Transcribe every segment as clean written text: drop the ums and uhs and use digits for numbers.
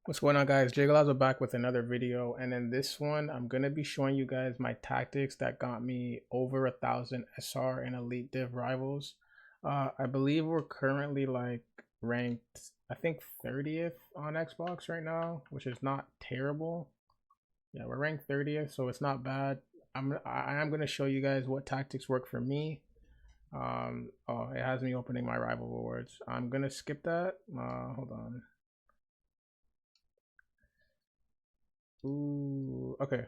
What's going on, guys? Jigalazo back with another video, and in this one I'm gonna be showing you guys my tactics that got me over 1,000 SR in Elite Div Rivals. I believe we're currently like ranked, I think 30th on Xbox right now, which is not terrible. Yeah, we're ranked 30th, so it's not bad. I am gonna show you guys what tactics work for me. Oh, it has me opening my rival rewards. I'm gonna skip that. Hold on. Ooh, okay.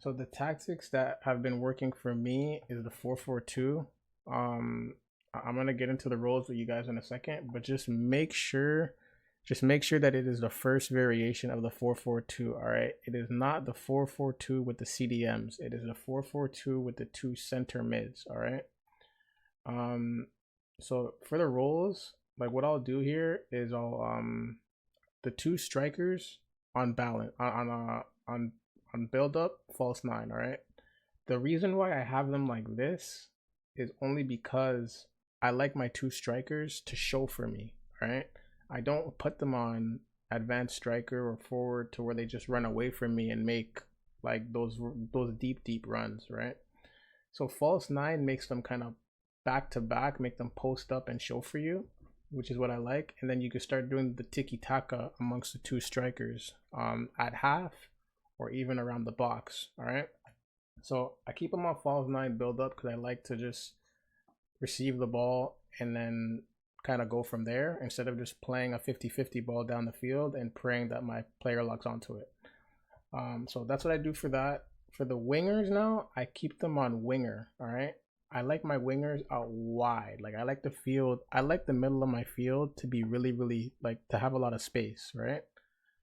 So the tactics that have been working for me is the 4-4-2. I'm gonna get into the roles with you guys in a second, but just make sure that it is the first variation of the 4-4-2. All right, it is not the 4-4-2 with the CDMs. It is the 4-4-2 with the two center mids. All right. So for the roles, like what I'll do here is I'll the two strikers on balance on build up false nine. All right, the reason why I have them like this is only because I like my two strikers to show for me. All right, I don't put them on advanced striker or forward to where they just run away from me and make like those deep runs, right? So false nine makes them kind of back to back, make them post up and show for you, which is what I like. And then you can start doing the tiki taka amongst the two strikers at half or even around the box. All right. So I keep them on false nine build up because I like to just receive the ball and then kind of go from there instead of just playing a 50-50 ball down the field and praying that my player locks onto it. So that's what I do for that. For the wingers now, I keep them on winger. All right. I like my wingers out wide. Like I like the field. I like the middle of my field to be really like to have a lot of space, right?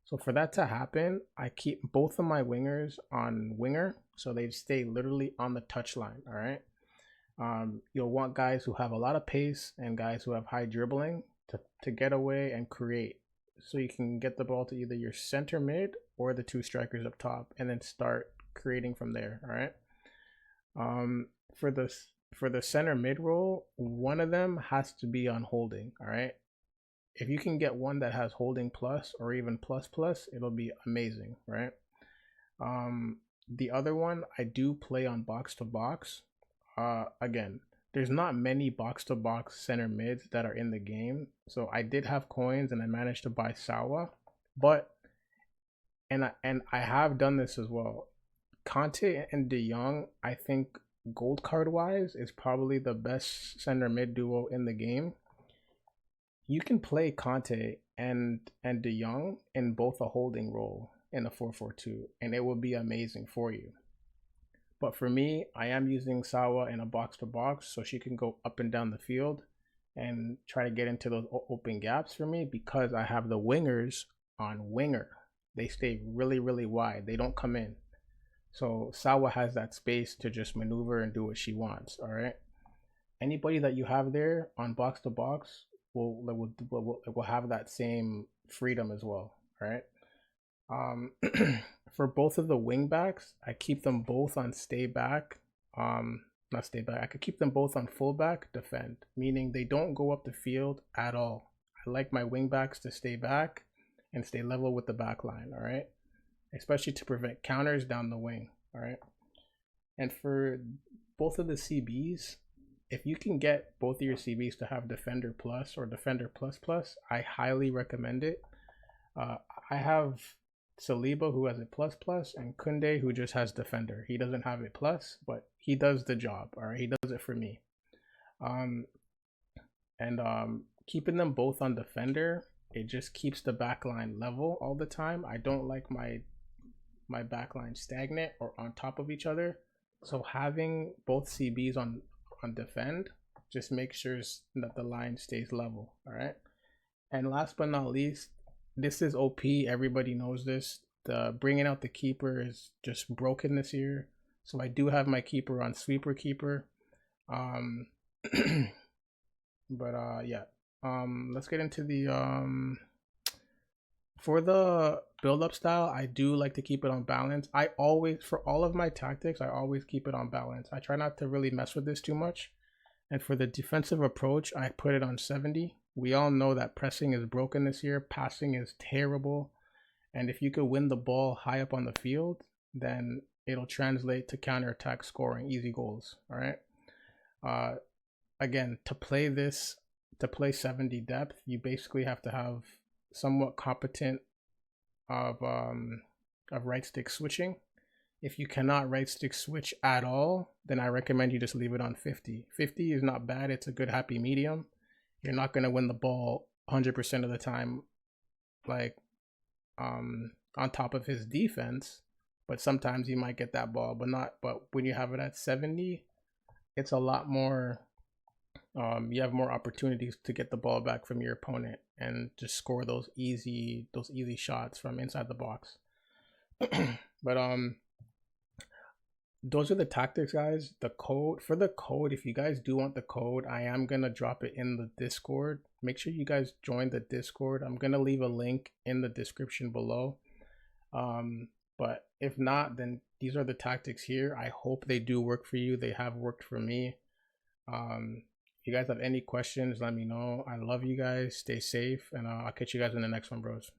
So for that to happen, I keep both of my wingers on winger, so they stay literally on the touchline. All right. You'll want guys who have a lot of pace and guys who have high dribbling to get away and create, so you can get the ball to either your center mid or the two strikers up top, and then start creating from there. All right. For the center mid role, one of them has to be on holding. All right. If you can get one that has holding plus or even plus plus, it'll be amazing, right? The other one I do play on box to box. Again, there's not many box to box center mids that are in the game, so I did have coins and I managed to buy Sawa, but I have done this as well. Conte and De Jong, I think gold card wise, is probably the best center mid duo in the game. You can play Conte and De Jong in both a holding role in a 4-4-2, and it will be amazing for you. But for me, I am using Sawa in a box to box so she can go up and down the field and try to get into those open gaps for me, because I have the wingers on winger. They stay really wide. They don't come in. So Sawa has that space to just maneuver and do what she wants. All right. Anybody that you have there on box to box will have that same freedom as well. All right. For both of the wing backs, I keep them both on stay back. Not stay back. I could keep them both on fullback defend, meaning they don't go up the field at all. I like my wing backs to stay back and stay level with the back line. All right, especially to prevent counters down the wing. All right, and for both of the CBs, if you can get both of your CBs to have defender plus or defender plus plus, I highly recommend it. I have Saliba who has a plus plus and Kunde who just has defender. He doesn't have a plus, but he does the job. All right, he does it for me. Keeping them both on defender, it just keeps the backline level all the time. I don't like my backline stagnant or on top of each other. So having both CBs on defend just makes sure that the line stays level. All right. And last but not least, this is OP. Everybody knows this. The bringing out the keeper is just broken this year. So I do have my keeper on sweeper keeper. Yeah. Let's get into the for the build up style. I do like to keep it on balance. I always, for all of my tactics, I always keep it on balance. I try not to really mess with this too much. And for the defensive approach, I put it on 70. We all know that pressing is broken this year. Passing is terrible. And if you could win the ball high up on the field, then it'll translate to counterattack scoring, easy goals. All right. Uh, Again, to play 70 depth, you basically have to have somewhat competent of right stick switching. If you cannot right stick switch at all, then I recommend you just leave it on 50. 50 is not bad. It's a good happy medium. You're not going to win the ball 100% of the time, like on top of his defense, but sometimes you might get that ball, but when you have it at 70, it's a lot more you have more opportunities to get the ball back from your opponent and just score those easy shots from inside the box. But those are the tactics, guys. The code, if you guys do want the code, I am gonna drop it in the Discord. Make sure you guys join the Discord. I'm gonna leave a link in the description below. But if not, then these are the tactics here. I hope they do work for you. They have worked for me. If you guys have any questions, let me know. I love you guys. Stay safe, and I'll catch you guys in the next one, bros.